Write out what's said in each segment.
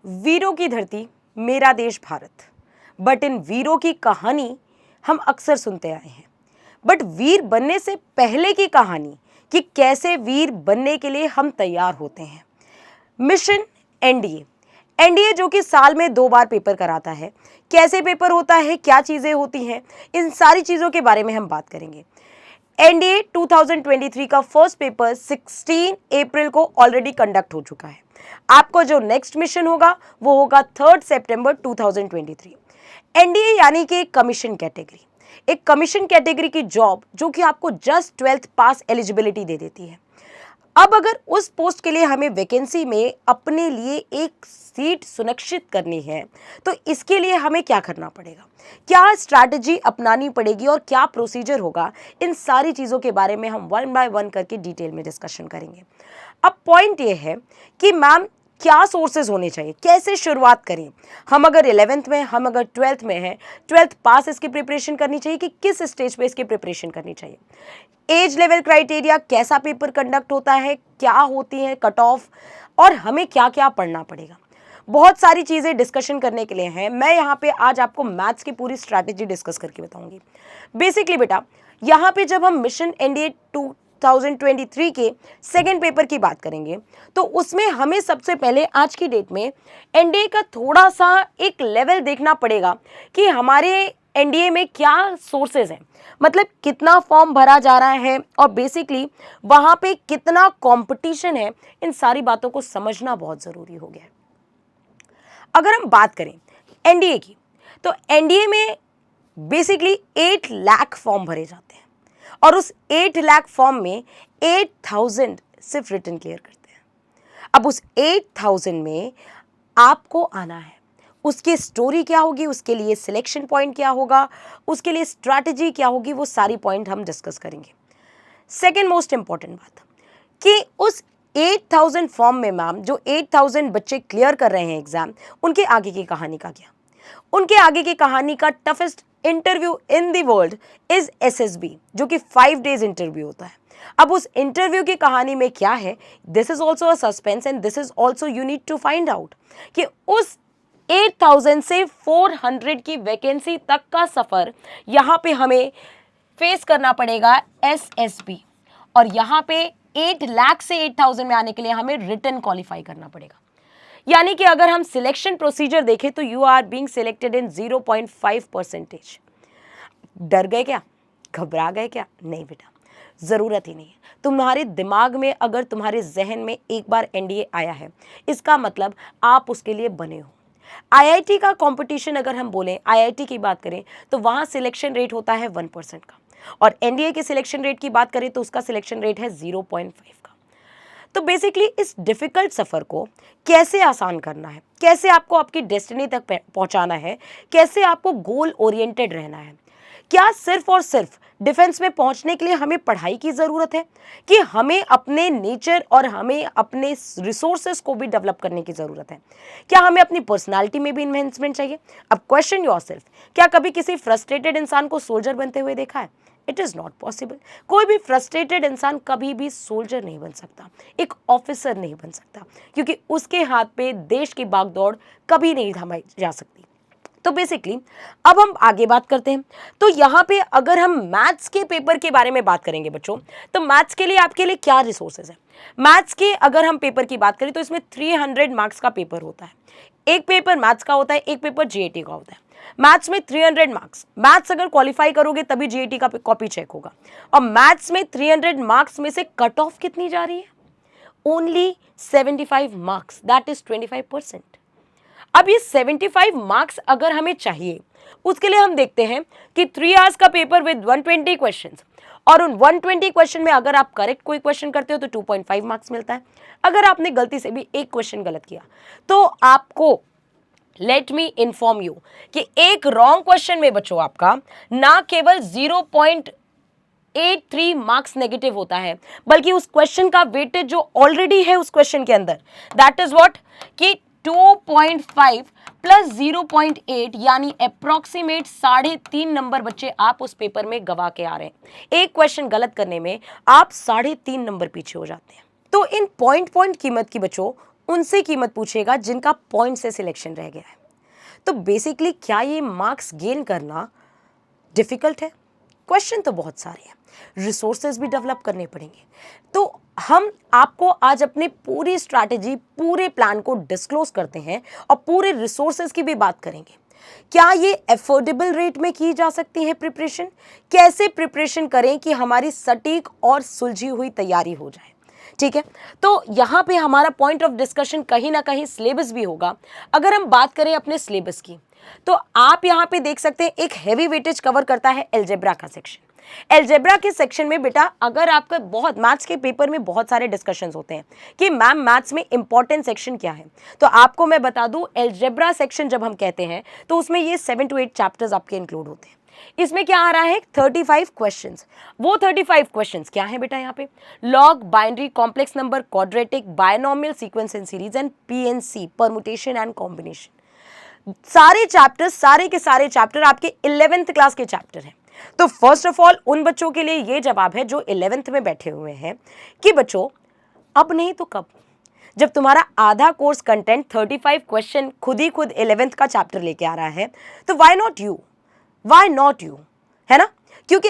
वीरों की धरती मेरा देश भारत, बट इन वीरों की कहानी हम अक्सर सुनते आए हैं। बट वीर बनने से पहले की कहानी कि कैसे वीर बनने के लिए हम तैयार होते हैं। मिशन एनडीए, एनडीए जो कि साल में 2 बार पेपर कराता है। कैसे पेपर होता है, क्या चीज़ें होती हैं, इन सारी चीज़ों के बारे में हम बात करेंगे। एनडीए 2023 का फर्स्ट पेपर 16 अप्रैल को ऑलरेडी कंडक्ट हो चुका है। आपको जो नेक्स्ट मिशन होगा वो होगा 3 सितंबर 2023। एनडीए यानी कि एक कमीशन कैटेगरी, एक कमीशन कैटेगरी की जॉब जो कि आपको जस्ट 12th पास एलिजिबिलिटी दे देती है। अब अगर उस पोस्ट के लिए हमें वैकेंसी में अपने लिए एक सीट सुनिश्चित करनी है तो इसके लिए हमें क्या करना पड़ेगा, क्या स्ट्रैटेजी अपनानी पड़ेगी और क्या प्रोसीजर होगा, इन सारी चीज़ों के बारे में हम वन बाय वन करके डिटेल में डिस्कशन करेंगे। अब पॉइंट ये है कि मैम क्या सोर्सेज होने चाहिए, कैसे शुरुआत करें। हम अगर 11th में, हम अगर 12th में हैं, 12th पास इसकी प्रिपरेशन करनी चाहिए कि किस स्टेज पे इसकी प्रिपरेशन करनी चाहिए। एज लेवल क्राइटेरिया, कैसा पेपर कंडक्ट होता है, क्या होती है कट ऑफ और हमें क्या क्या पढ़ना पड़ेगा। बहुत सारी चीज़ें डिस्कशन करने के लिए हैं। मैं यहाँ पे आज आपको मैथ्स की पूरी स्ट्रैटेजी डिस्कस करके बताऊंगी। बेसिकली बेटा, यहाँ पे जब हम मिशन एनडीए 2023 के सेकेंड पेपर की बात करेंगे तो उसमें हमें सबसे पहले आज की डेट में एनडीए का थोड़ा सा एक लेवल देखना पड़ेगा कि हमारे एनडीए में क्या सोर्सेज हैं, मतलब कितना फॉर्म भरा जा रहा है और बेसिकली वहाँ पे कितना कंपटीशन है। इन सारी बातों को समझना बहुत ज़रूरी हो गया है। अगर हम बात करें एनडीए की तो एनडीए में बेसिकली 8 लाख फॉर्म भरे जाते हैं और उस 8 लाख फॉर्म में 8000 सिर्फ रिटन क्लियर करते हैं। अब उस 8000 में आपको आना है, उसकी स्टोरी क्या होगी, उसके लिए सिलेक्शन पॉइंट क्या होगा, उसके लिए स्ट्रैटेजी क्या होगी, वो सारी पॉइंट हम डिस्कस करेंगे। सेकेंड मोस्ट इंपॉर्टेंट बात कि उस 8000 फॉर्म में मैम जो 8000 बच्चे क्लियर कर रहे हैं एग्जाम, उनके आगे की कहानी का क्या, उनके आगे की कहानी का toughest interview in the world is SSB, जो कि 5 डेज इंटरव्यू होता है। अब उस इंटरव्यू की कहानी में क्या है, this is also a suspense and this is also you need to find out कि उस 8000 से 400 की वैकेंसी तक का सफर यहाँ पे हमें फेस करना पड़ेगा एसएसबी, और यहाँ पे 8 लाख से 8000 में आने के लिए हमें रिटन क्वालिफाई करना पड़ेगा। यानी कि अगर हम सिलेक्शन प्रोसीजर देखें तो you are being selected in 0.5%। डर गए क्या, घबरा गए क्या? नहीं बेटा, ज़रूरत ही नहीं है। तुम्हारे दिमाग में, अगर तुम्हारे जहन में एक बार एनडीए आया है, इसका मतलब आप उसके लिए बने हो। आईआईटी का कंपटीशन अगर हम बोलें, आईआईटी की बात करें तो वहाँ सिलेक्शन रेट होता है 1% का, और एनडीए के सिलेक्शन रेट की बात करें तो उसका सिलेक्शन रेट है 0.5 का। तो बेसिकली इस डिफ़िकल्ट सफ़र को कैसे आसान करना है, कैसे आपको आपकी डेस्टिनी तक पहुंचाना है, कैसे आपको गोल ओरिएंटेड रहना है। क्या सिर्फ और सिर्फ डिफेंस में पहुंचने के लिए हमें पढ़ाई की ज़रूरत है कि हमें अपने नेचर और हमें अपने रिसोर्सेज को भी डेवलप करने की ज़रूरत है? क्या हमें अपनी पर्सनालिटी में भी इन्वेस्टमेंट चाहिए? अब क्वेश्चन योरसेल्फ, क्या कभी किसी फ्रस्ट्रेटेड इंसान को सोल्जर बनते हुए देखा है? It is not possible. कोई भी फ्रस्ट्रेटेड इंसान कभी भी सोल्जर नहीं बन सकता, एक ऑफिसर नहीं बन सकता, क्योंकि उसके हाथ पे देश की बागदौड़ कभी नहीं थमाई जा सकती। तो बेसिकली अब हम आगे बात करते हैं। तो यहाँ पे अगर हम मैथ्स के पेपर के बारे में बात करेंगे बच्चों, तो मैथ्स के लिए आपके लिए क्या रिसोर्सेज हैं? मैथ्स के अगर हम पेपर की बात करें तो इसमें 300 मार्क्स का पेपर होता है। एक पेपर मैथ्स का होता है, एक पेपर जीएटी का होता है। मैथ्स में 300 मार्क्स, मैथ्स अगर क्वालिफाई करोगे तभी जीएटी का कॉपी चेक होगा। और मैथ्स में 300 मार्क्स में से कट ऑफ कितनी जा रही है? Only 75 marks, that is 25%। अब ये 75 मार्क्स अगर हमें चाहिए, उसके लिए हम देखते हैं कि 3 आवर्स का पेपर विद 120 क्वेश्चंस, और उन 120 क्वेश्चन में अगर आप करेक्ट कोई क्वेश्चन करते हो तो 2.5 मार्क्स मिलता है। अगर आपने गलती से भी एक क्वेश्चन गलत किया तो आपको, लेट मी इन्फॉर्म यू, कि एक रॉन्ग क्वेश्चन में बच्चों आपका ना केवल 0.83 मार्क्स नेगेटिव होता है, बल्कि उस क्वेश्चन का वेटेज जो ऑलरेडी है उस क्वेश्चन के अंदर, दैट इज व्हाट, कि 2.5 प्लस 0.8 यानी अप्रॉक्सीमेट 3.5 नंबर बच्चे आप उस पेपर में गवा के आ रहे हैं। एक क्वेश्चन गलत करने में आप 3.5 नंबर पीछे हो जाते हैं। तो इन पॉइंट कीमत की बच्चों उनसे कीमत पूछेगा जिनका पॉइंट से सिलेक्शन रह गया है। तो बेसिकली क्या ये मार्क्स गेन करना डिफिकल्ट है? क्वेश्चन तो बहुत सारे हैं, रिसोर्सेज भी डेवलप करने पड़ेंगे। तो हम आपको आज अपने पूरी स्ट्रैटेजी, पूरे प्लान को डिस्क्लोज करते हैं और पूरे रिसोर्सेज की भी बात करेंगे। क्या ये अफोर्डेबल रेट में की जा सकती है प्रिपरेशन? कैसे प्रिपरेशन करें कि हमारी सटीक और सुलझी हुई तैयारी हो जाए? ठीक है, तो यहाँ पे हमारा पॉइंट ऑफ डिस्कशन कहीं ना कहीं सिलेबस भी होगा। अगर हम बात करें अपने सिलेबस की, तो आप यहाँ पे देख सकते हैं एक हैवी वेटेज कवर करता है अलजेब्रा का सेक्शन। अलजेब्रा के सेक्शन में बेटा अगर आपका बहुत मैथ्स के पेपर में बहुत सारे डिस्कशंस होते हैं कि मैम मैथ्स में इंपॉर्टेंट सेक्शन क्या है, तो आपको मैं बता दूं अलजेब्रा सेक्शन जब हम कहते हैं तो उसमें ये 7 to 8 चैप्टर्स आपके इंक्लूड होते हैं। इसमें क्या आ रहा है 35 क्वेश्चंस। वो 35 क्वेश्चंस क्या है बेटा? यहाँ पे log, binary, complex number, quadratic, binomial, sequence and series and PNC, permutation and combination. सारे चैप्टर्स, सारे के सारे चैप्टर आपके 11th क्लास के चैप्टर हैं। तो फर्स्ट ऑफ ऑल उन बच्चों के लिए ये जवाब है जो 11th में बैठे हुए हैं कि बच्चों अब नहीं तो कब, जब तुम्हारा आधा कोर्स कंटेंट 35 क्वेश्चन खुद ही खुद 11th का चैप्टर लेके आ रहा है, तो वाई नॉट यू, है ना? क्योंकि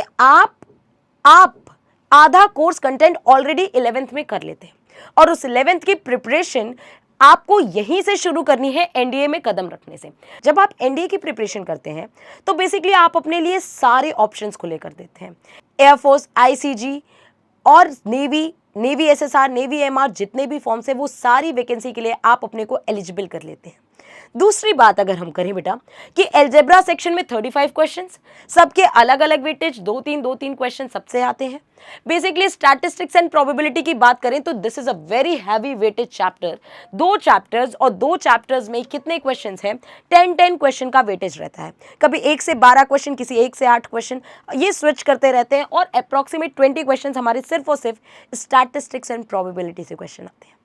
आप आधा कोर्स कंटेंट ऑलरेडी 11th में कर लेते हैं और उस 11th की प्रिपरेशन आपको यहीं से शुरू करनी है, एनडीए में कदम रखने से। जब आप एनडीए की प्रिपरेशन करते हैं तो बेसिकली आप अपने लिए सारे ऑप्शंस खुले कर देते हैं। एयरफोर्स, आईसीजी और नेवी एसएसआर, नेवी एमआर, जितने भी फॉर्म्स है वो सारी वैकेंसी के लिए आप अपने को एलिजिबल कर लेते हैं। दूसरी बात अगर हम करें बेटा कि अलजेब्रा सेक्शन में 35 क्वेश्चंस, सबके अलग अलग वेटेज, 2-3 क्वेश्चन सबसे आते हैं। बेसिकली स्टैटिस्टिक्स एंड प्रोबेबिलिटी की बात करें तो this is a very heavy weightage chapter. 2 chapters और 2 चैप्टर्स में कितने क्वेश्चंस हैं? 10 क्वेश्चन का वेटेज रहता है। कभी 1 से 12 क्वेश्चन, किसी 1 से 8 क्वेश्चन, ये स्विच करते रहते हैं और अप्रॉक्सीमेट 20 क्वेश्चन हमारे सिर्फ और सिर्फ स्टैटिस्टिक्स एंड प्रोबेबिलिटी से क्वेश्चन आते हैं।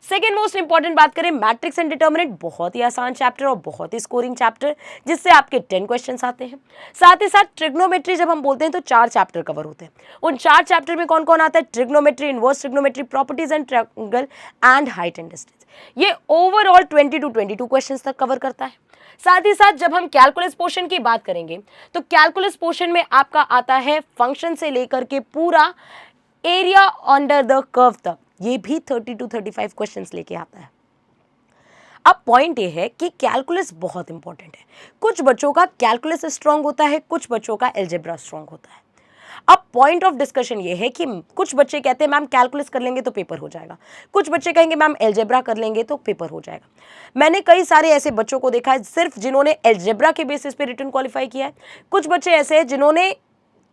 सेकेंड मोस्ट इंपॉर्टेंट बात करें, मैट्रिक्स एंड डिटर्मिनेंट, बहुत ही आसान चैप्टर और बहुत ही स्कोरिंग चैप्टर जिससे आपके 10 क्वेश्चंस आते हैं। साथ ही साथ ट्रिग्नोमेट्री जब हम बोलते हैं तो 4 चैप्टर कवर होते हैं। उन 4 चैप्टर में कौन कौन आता है? Trigonometry, inverse trigonometry, properties and triangle and height and distance. ये ओवरऑल 20 to 22 क्वेश्चंस तक कवर करता है। साथ ही साथ जब हम कैलकुलस पोर्शन की बात करेंगे तो कैलकुलस पोर्शन में आपका आता है फंक्शन से लेकर के पूरा एरिया अंडर द कर्व तक, ये भी 30 to 35 क्वेश्चंस लेके आता है। अब पॉइंट ये है कि कैलकुलस बहुत इंपॉर्टेंट है। कुछ बच्चों का कैलकुलस स्ट्रांग होता है, कुछ बच्चों का अलजेब्रा स्ट्रांग होता है। अब पॉइंट ऑफ डिस्कशन ये है कि कुछ बच्चे कहते हैं मैम कैलकुलस कर लेंगे तो पेपर हो जाएगा, कुछ बच्चे कहेंगे मैम अलजेब्रा कर लेंगे तो पेपर हो जाएगा। मैंने कई सारे ऐसे बच्चों को देखा है सिर्फ जिन्होंने अलजेब्रा के बेसिस पे रिटन क्वालिफाई किया है, कुछ बच्चे ऐसे हैं जिन्होंने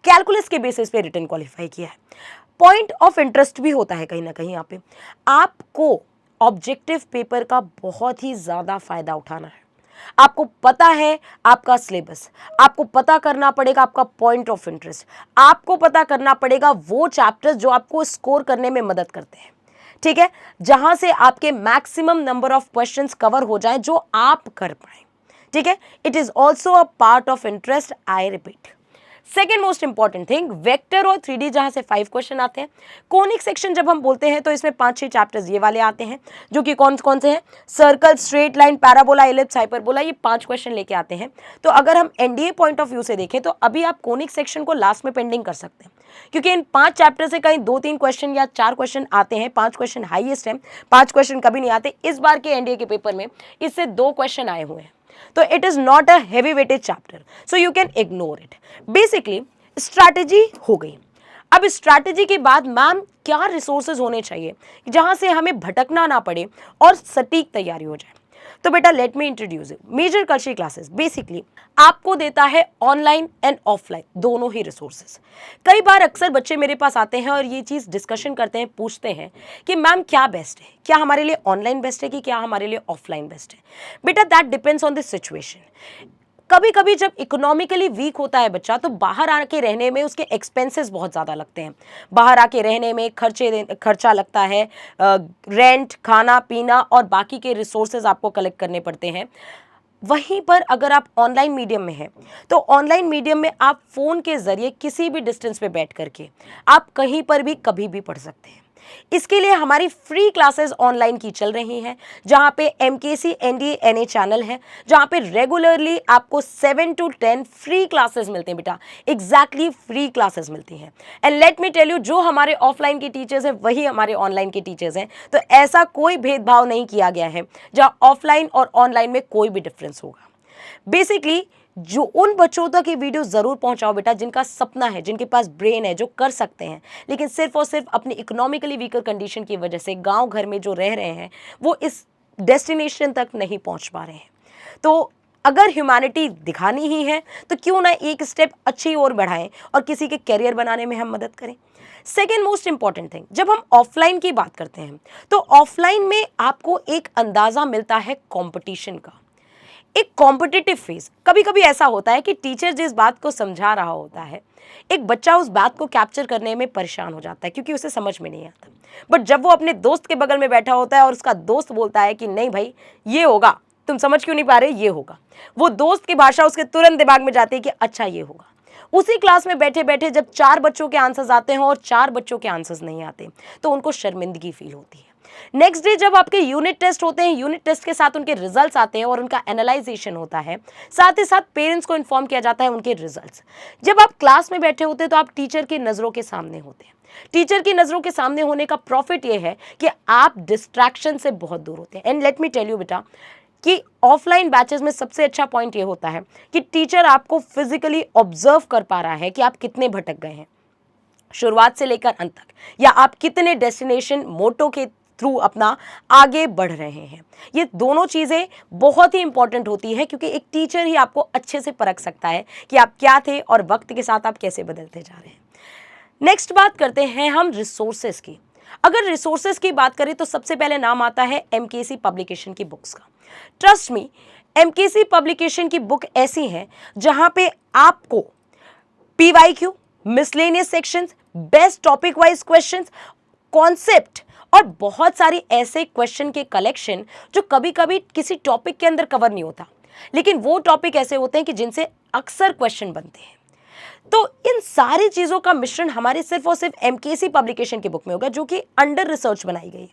कैलकुलस के बेसिस पे रिटन क्वालिफाई किया है। पॉइंट ऑफ इंटरेस्ट भी होता है कहीं ना कहीं। यहाँ पे आपको ऑब्जेक्टिव पेपर का बहुत ही ज़्यादा फायदा उठाना है। आपको पता है आपका सिलेबस, आपको पता करना पड़ेगा आपका पॉइंट ऑफ इंटरेस्ट, आपको पता करना पड़ेगा वो चैप्टर्स जो आपको स्कोर करने में मदद करते हैं। ठीक है, जहां से आपके maximum number of questions cover हो जाए जो आप कर पाए। ठीक है, it is also a part of interest, I repeat. Second most important thing, vector और 3D जहां से 5 क्वेश्चन आते हैं। कोनिक सेक्शन जब हम बोलते हैं तो इसमें 5-6 चैप्टर्स ये वाले आते हैं जो कि कौन कौन से हैं? Circle, straight line, parabola, ellipse, hyperbola, ये 5 क्वेश्चन लेके आते हैं। तो अगर हम एनडीए पॉइंट ऑफ व्यू से देखें तो अभी आप कोनिक सेक्शन को लास्ट में पेंडिंग कर सकते हैं, क्योंकि इन 5 चैप्टर से कहीं 2-3 क्वेश्चन या 4 क्वेश्चन आते हैं। 5 क्वेश्चन हाईएस्ट है, 5 क्वेश्चन कभी नहीं आते। इस बार के एनडीए के पेपर में इससे 2 क्वेश्चन आए हुए हैं, तो it is not a heavy weighted chapter, so you can ignore it. Basically strategy हो गई। अब स्ट्रैटेजी के बाद मैम क्या रिसोर्सेज होने चाहिए जहां से हमें भटकना ना पड़े और सटीक तैयारी हो जाए? तो बेटा let me introduce you. Major cultural classes basically आपको देता है ऑनलाइन एंड ऑफलाइन दोनों ही रिसोर्सेज। कई बार अक्सर बच्चे मेरे पास आते हैं और ये चीज़ डिस्कशन करते हैं, पूछते हैं कि मैम क्या बेस्ट है, क्या हमारे लिए ऑनलाइन बेस्ट है कि क्या हमारे लिए ऑफलाइन बेस्ट है? बेटा that depends on the situation. कभी कभी जब इकोनॉमिकली वीक होता है बच्चा तो बाहर आके रहने में उसके एक्सपेंसेस बहुत ज़्यादा लगते हैं। बाहर आके रहने में खर्चा लगता है, रेंट, खाना पीना और बाकी के रिसोर्सेज आपको कलेक्ट करने पड़ते हैं। वहीं पर अगर आप ऑनलाइन मीडियम में हैं तो ऑनलाइन मीडियम में आप फ़ोन के ज़रिए किसी भी डिस्टेंस पे बैठ करके आप कहीं पर भी कभी भी पढ़ सकते हैं। इसके लिए हमारी फ्री क्लासेस ऑनलाइन की चल रही हैं, जहां पे MKC NDA NA चैनल है, जहां पे रेगुलरली आपको 7 to 10 फ्री क्लासेस मिलते हैं बेटा, एग्जैक्टली फ्री क्लासेस मिलती हैं। And let me tell you, जो हमारे ऑफलाइन के टीचर्स हैं वही हमारे ऑनलाइन के टीचर्स हैं, तो ऐसा कोई भेदभाव नहीं किया गया है जहां ऑफलाइन और ऑनलाइन में कोई भी डिफरेंस होगा। बेसिकली जो उन बच्चों तक ये वीडियो ज़रूर पहुंचाओ बेटा जिनका सपना है, जिनके पास ब्रेन है, जो कर सकते हैं, लेकिन सिर्फ और सिर्फ अपनी इकोनॉमिकली वीकर कंडीशन की वजह से गांव घर में जो रह रहे हैं वो इस डेस्टिनेशन तक नहीं पहुंच पा रहे हैं। तो अगर ह्यूमैनिटी दिखानी ही है तो क्यों ना एक स्टेप अच्छी ओर बढ़ाएं और किसी के करियर बनाने में हम मदद करें। सेकेंड मोस्ट इंपॉर्टेंट थिंग, जब हम ऑफलाइन की बात करते हैं तो ऑफलाइन में आपको एक अंदाज़ा मिलता है कॉम्पिटिशन का, एक कॉम्पिटिटिव फेज। कभी कभी ऐसा होता है कि टीचर जिस बात को समझा रहा होता है, एक बच्चा उस बात को कैप्चर करने में परेशान हो जाता है क्योंकि उसे समझ में नहीं आता। बट जब वो अपने दोस्त के बगल में बैठा होता है और उसका दोस्त बोलता है कि नहीं भाई ये होगा, तुम समझ क्यों नहीं पा रहे, ये होगा, वो दोस्त की भाषा उसके तुरंत दिमाग में जाती है कि अच्छा ये होगा। उसी क्लास में बैठे बैठे जब 4 बच्चों के आंसर्स आते हैं और 4 बच्चों के आंसर्स नहीं आते तो उनको शर्मिंदगी फील होती है। नेक्स्ट डे जब आपके यूनिट टेस्ट होते हैं, यूनिट टेस्ट के साथ उनके रिजल्ट्स आते हैं और उनका एनालाइजेशन होता है, साथ ही साथ पेरेंट्स को इन्फॉर्म किया जाता है उनके रिजल्ट्स। जब आप क्लास में बैठे होते हैं तो आप टीचर की नज़रों के सामने होते हैं। टीचर की नज़रों के सामने होने का प्रॉफिट ये है कि आप डिस्ट्रैक्शन से बहुत दूर होते हैं। And let me tell you बेटा कि ऑफलाइन बैचेस में सबसे अच्छा पॉइंट ये होता है कि टीचर आपको फिजिकली ऑब्जर्व कर पा रहा है कि आप कितने भटक गए हैं शुरुआत से लेकर अंत तक, या आप कितने डेस्टिनेशन मोटो के थ्रू अपना आगे बढ़ रहे हैं। ये दोनों चीज़ें बहुत ही इंपॉर्टेंट होती है क्योंकि एक टीचर ही आपको अच्छे से परख सकता है कि आप क्या थे और वक्त के साथ आप कैसे बदलते जा रहे हैं। नेक्स्ट बात करते हैं हम रिसोर्सेज की। अगर रिसोर्सेज की बात करें तो सबसे पहले नाम आता है MKC पब्लिकेशन की बुक्स का। ट्रस्ट मी, MKC पब्लिकेशन की बुक ऐसी है जहां पे आपको PYQ, miscellaneous sections, best topic wise questions, concept और बहुत सारी ऐसे क्वेश्चन के कलेक्शन जो कभी कभी किसी टॉपिक के अंदर कवर नहीं होता, लेकिन वो टॉपिक ऐसे होते हैं कि जिनसे अक्सर क्वेश्चन बनते हैं। तो इन सारी चीज़ों का मिश्रण हमारे सिर्फ और सिर्फ MKC पब्लिकेशन की बुक में होगा, जो कि अंडर रिसर्च बनाई गई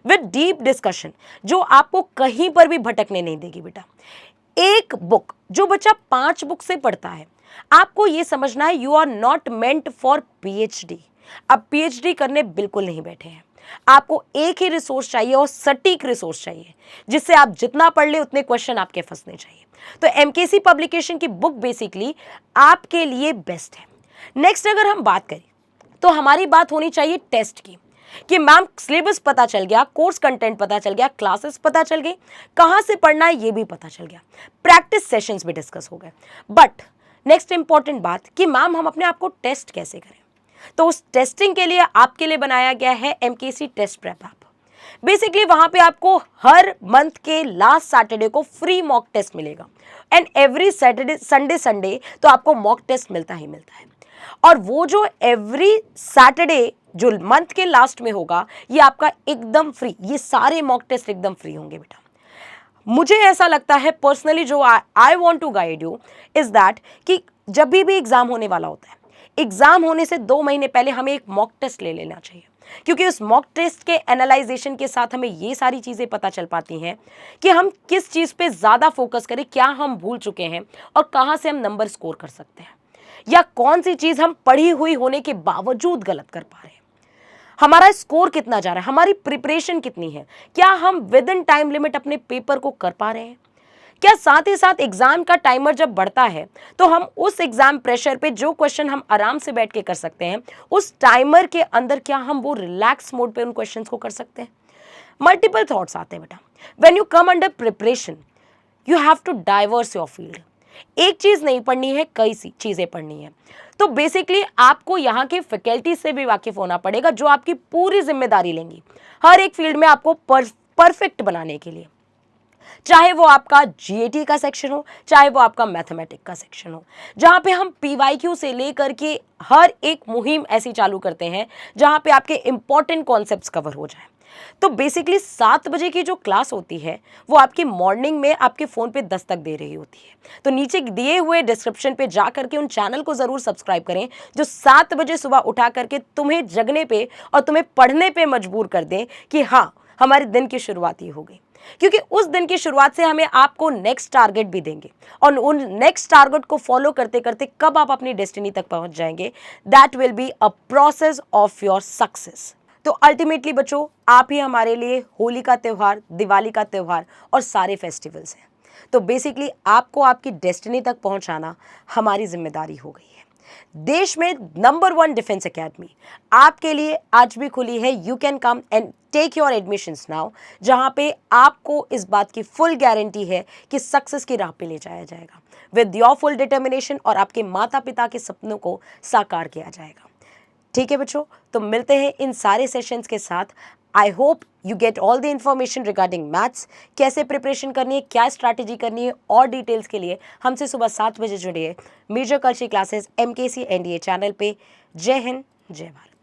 विद डीप डिस्कशन, जो आपको कहीं पर भी भटकने नहीं देगी बेटा। एक बुक जो बच्चा 5 बुक से पढ़ता है, आपको ये समझना है you are not meant for PhD। अब PhD करने बिल्कुल नहीं बैठे हैं। आपको एक ही रिसोर्स चाहिए और सटीक रिसोर्स चाहिए जिससे आप जितना पढ़ ले उतने क्वेश्चन आपके फंसने चाहिए। तो MKC पब्लिकेशन की बुक बेसिकली आपके लिए बेस्ट है। नेक्स्ट अगर हम बात करें तो हमारी बात होनी चाहिए टेस्ट की, कि मैम सिलेबस पता चल गया, कोर्स कंटेंट पता चल गया, क्लासेस पता चल गई, कहाँ से पढ़ना है ये भी पता चल गया, प्रैक्टिस सेशंस भी डिस्कस हो गए। बट नेक्स्ट इंपॉर्टेंट बात कि मैम हम अपने आप को टेस्ट कैसे करें, तो उस टेस्टिंग के लिए आपके लिए बनाया गया है MKC test prep app. Basically वहां पे आपको हर मंथ के लास्ट सैटरडे को फ्री मॉक टेस्ट मिलेगा एंड एवरी सैटरडे संडे तो आपको मॉक टेस्ट मिलता ही मिलता है। और वो जो एवरी सैटरडे जो मंथ के लास्ट में होगा ये आपका एकदम फ्री, ये सारे मॉक टेस्ट एकदम फ्री होंगे बेटा। मुझे ऐसा लगता है पर्सनली, जो I want to guide you is that कि जब भी एग्जाम होने वाला होता है, एग्जाम होने से 2 महीने पहले हमें एक मॉक टेस्ट ले लेना चाहिए, क्योंकि उस मॉक टेस्ट के एनालाइजेशन के साथ हमें ये सारी चीज़ें पता चल पाती हैं कि हम किस चीज़ पे ज़्यादा फोकस करें, क्या हम भूल चुके हैं और कहाँ से हम नंबर स्कोर कर सकते हैं, या कौन सी चीज़ हम पढ़ी हुई होने के बावजूद गलत कर पा रहे हैं, हमारा स्कोर कितना जा रहा है, हमारी प्रिपरेशन कितनी है, क्या हम विद इन टाइम लिमिट अपने पेपर को कर पा रहे हैं, क्या साथ ही साथ एग्जाम का टाइमर जब बढ़ता है तो हम उस एग्जाम प्रेशर पे जो क्वेश्चन हम आराम से बैठ के कर सकते हैं, उस टाइमर के अंदर क्या हम वो रिलैक्स मोड पे उन क्वेश्चंस को कर सकते हैं। मल्टीपल थॉट्स आते हैं बेटा। When you come under preparation you have to diverse your field. एक चीज़ नहीं पढ़नी है, कई सी चीज़ें पढ़नी है। तो बेसिकली आपको यहाँ के फैकल्टी से भी वाकिफ होना पड़ेगा जो आपकी पूरी जिम्मेदारी लेंगी हर एक फील्ड में आपको परफेक्ट बनाने के लिए, चाहे वो आपका GAT का सेक्शन हो, चाहे वो आपका मैथमेटिक का सेक्शन हो, जहाँ पे हम PYQ से लेकर के हर एक मुहिम ऐसी चालू करते हैं जहाँ पे आपके इंपॉर्टेंट कॉन्सेप्ट्स कवर हो जाए। तो बेसिकली 7 बजे की जो क्लास होती है वो आपकी मॉर्निंग में आपके फ़ोन पे दस्तक दे रही होती है। तो नीचे दिए हुए डिस्क्रिप्शन पे जा करके उन चैनल को ज़रूर सब्सक्राइब करें जो 7 बजे सुबह उठा करके तुम्हें जगने पे और तुम्हें पढ़ने पे मजबूर कर दें कि हाँ, हमारे दिन की शुरुआत ही हो गई। क्योंकि उस दिन की शुरुआत से हमें आपको नेक्स्ट टारगेट भी देंगे और उन नेक्स्ट टारगेट को फॉलो करते करते कब आप अपनी डेस्टिनी तक पहुंच जाएंगे, that will be a process of your success. तो अल्टीमेटली बच्चों, आप ही हमारे लिए होली का त्यौहार, दिवाली का त्यौहार और सारे फेस्टिवल्स हैं। तो बेसिकली आपको आपकी डेस्टिनी तक पहुंचाना हमारी जिम्मेदारी हो गई है। देश में नंबर 1 डिफेंस एकेडमी आपके लिए आज भी खुली है। You can come and take your admissions now, जहां पे आपको इस बात की फुल गारंटी है कि सक्सेस की राह पे ले जाया जाएगा विद योर फुल डिटर्मिनेशन और आपके माता पिता के सपनों को साकार किया जाएगा। ठीक है बच्चों, तो मिलते हैं इन सारे सेशंस के साथ। I hope you get all the information regarding maths, कैसे प्रिपरेशन करनी है, क्या स्ट्रैटेजी करनी है, और डिटेल्स के लिए हमसे सुबह 7 बजे जुड़िए major culture classes MKC NDA channel पे। जय हिंद, जय भारत।